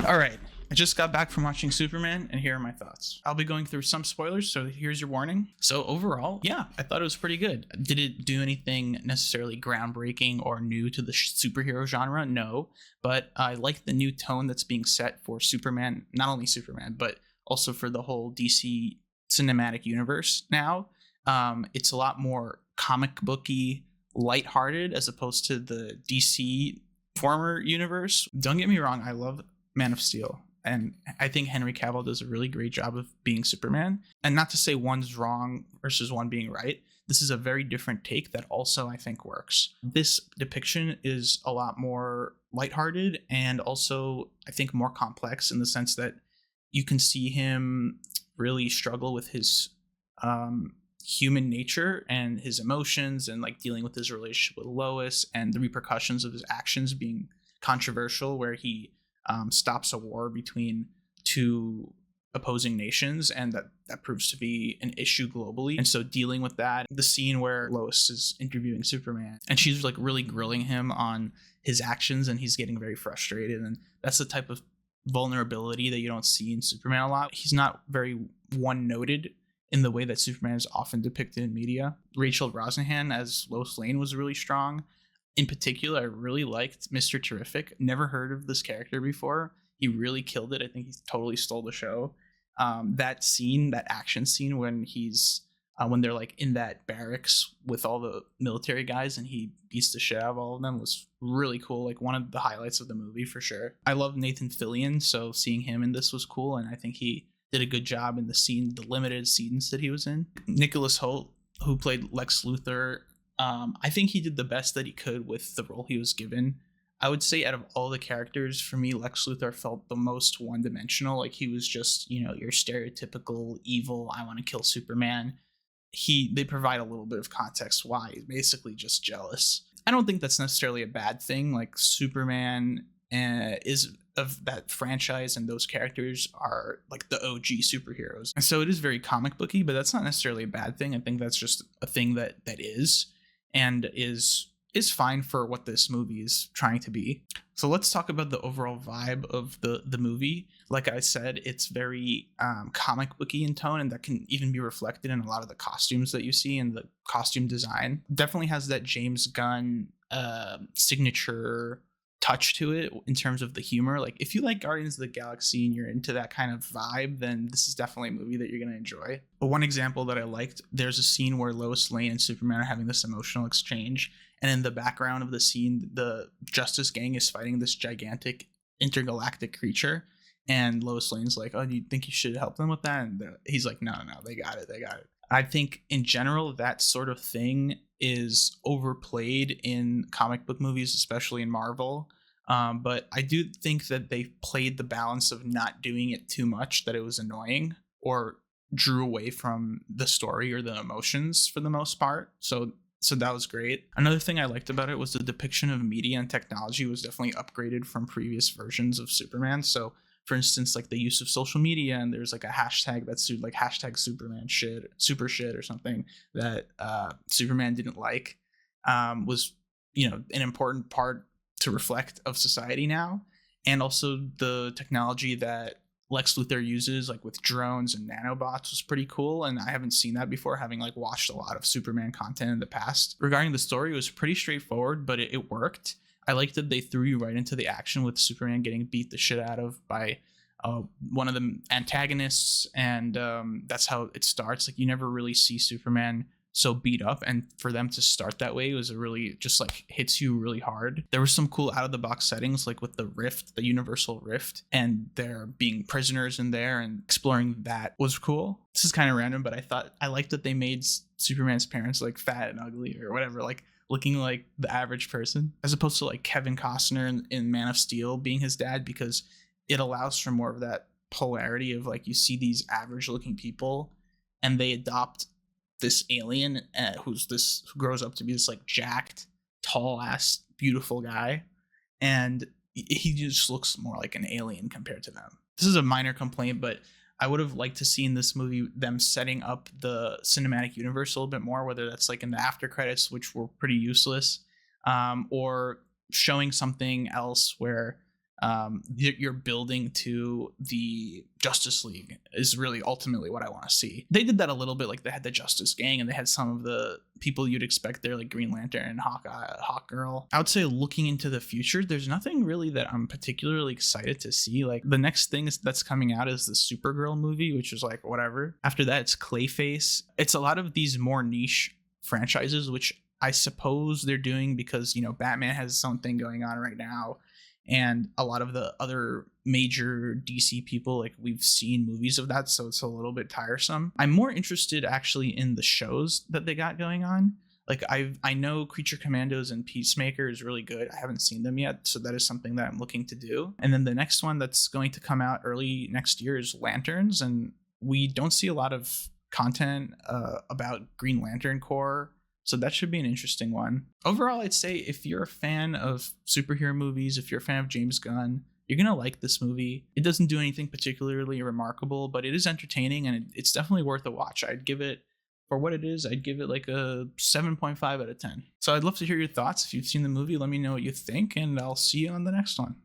All right. I just got back from watching Superman, and here are my thoughts. I'll be going through some spoilers, so here's your warning. So overall, yeah, I thought it was pretty good. Did it do anything necessarily groundbreaking or new to the superhero genre? No, but I like the new tone that's being set for Superman, not only Superman, but also for the whole DC cinematic universe now. It's a lot more comic booky, lighthearted, as opposed to the DC former universe. Don't get me wrong, I love Man of Steel. And I think Henry Cavill does a really great job of being Superman. And not to say one's wrong versus one being right. This is a very different take that also I think works. This depiction is a lot more lighthearted and also I think more complex in the sense that you can see him really struggle with his human nature and his emotions and like dealing with his relationship with Lois and the repercussions of his actions being controversial, where he stops a war between two opposing nations, and that proves to be an issue globally. And so dealing with that, the scene where Lois is interviewing Superman and she's like really grilling him on his actions and he's getting very frustrated, and that's the type of vulnerability that you don't see in Superman a lot. He's not very one-noted in the way that Superman is often depicted in media. Rachel Brosnahan as Lois Lane was really strong. In particular, I really liked Mr. Terrific. Never heard of this character before. He really killed it. I think he totally stole the show. That scene, that action scene when they're like in that barracks with all the military guys and he beats the shit out of all of them, was really cool. Like one of the highlights of the movie for sure. I love Nathan Fillion, so seeing him in this was cool, and I think he did a good job in the limited scenes that he was in. Nicholas Hoult, who played Lex Luthor, I think he did the best that he could with the role he was given. I would say out of all the characters, for me, Lex Luthor felt the most one-dimensional. Like he was just, your stereotypical evil, I want to kill Superman. They provide a little bit of context why he's basically just jealous. I don't think that's necessarily a bad thing. Like Superman is of that franchise, and those characters are like the OG superheroes. And so it is very comic booky, but that's not necessarily a bad thing. I think that's just a thing that is and is fine for what this movie is trying to be. So let's talk about the overall vibe of the movie. Like I said, it's very comic booky in tone, and that can even be reflected in a lot of the costumes that you see and the costume design. Definitely has that James Gunn signature touch to it in terms of the humor. Like if you like Guardians of the Galaxy and you're into that kind of vibe, then this is definitely a movie that you're going to enjoy. But one example that I liked, there's a scene where Lois Lane and Superman are having this emotional exchange, and in the background of the scene, the Justice Gang is fighting this gigantic intergalactic creature, and Lois Lane's like, oh, do you think you should help them with that? And he's like, no, they got it. I think in general that sort of thing is overplayed in comic book movies, especially in Marvel. But I do think that they played the balance of not doing it too much, that it was annoying or drew away from the story or the emotions for the most part. So that was great. Another thing I liked about it was the depiction of media and technology was definitely upgraded from previous versions of Superman. So for instance, like the use of social media, and there's like a hashtag that's like hashtag Superman shit, super shit or something that Superman didn't like, was, an important part to reflect of society now. And also the technology that Lex Luthor uses, like with drones and nanobots, was pretty cool. And I haven't seen that before, having like watched a lot of Superman content in the past. Regarding the story, it was pretty straightforward, but it worked. I liked that they threw you right into the action with Superman getting beat the shit out of by one of the antagonists, and that's how it starts. Like you never really see Superman so beat up, and for them to start that way was a really just like hits you really hard. There were some cool out of the box settings, like with the rift, the universal rift, and there being prisoners in there, and exploring that was cool. This is kind of random, but I liked that they made Superman's parents like fat and ugly or whatever, like looking like the average person, as opposed to like Kevin Costner in Man of Steel being his dad, because it allows for more of that polarity of like you see these average looking people and they adopt this alien who grows up to be this like jacked, tall ass, beautiful guy, and he just looks more like an alien compared to them. This is a minor complaint, but I would have liked to see in this movie them setting up the cinematic universe a little bit more, whether that's like in the after credits, which were pretty useless, or showing something else where you're building to the Justice League is really ultimately what I want to see. They did that a little bit, like they had the Justice Gang and they had some of the people you'd expect there, like Green Lantern and Hawkeye, Hawkgirl. I would say looking into the future, there's nothing really that I'm particularly excited to see. Like the next thing that's coming out is the Supergirl movie, which is like whatever. After that, it's Clayface. It's a lot of these more niche franchises, which I suppose they're doing because, you know, Batman has something going on right now. And a lot of the other major DC people, like we've seen movies of that, so it's a little bit tiresome. I'm more interested actually in the shows that they got going on. Like I know Creature Commandos and Peacemaker is really good. I haven't seen them yet, so that is something that I'm looking to do. And then the next one that's going to come out early next year is Lanterns, and we don't see a lot of content about Green Lantern Corps. So that should be an interesting one. Overall, I'd say if you're a fan of superhero movies, if you're a fan of James Gunn, you're going to like this movie. It doesn't do anything particularly remarkable, but it is entertaining and it's definitely worth a watch. I'd give it, for what it is, I'd give it like a 7.5 out of 10. So I'd love to hear your thoughts. If you've seen the movie, let me know what you think, and I'll see you on the next one.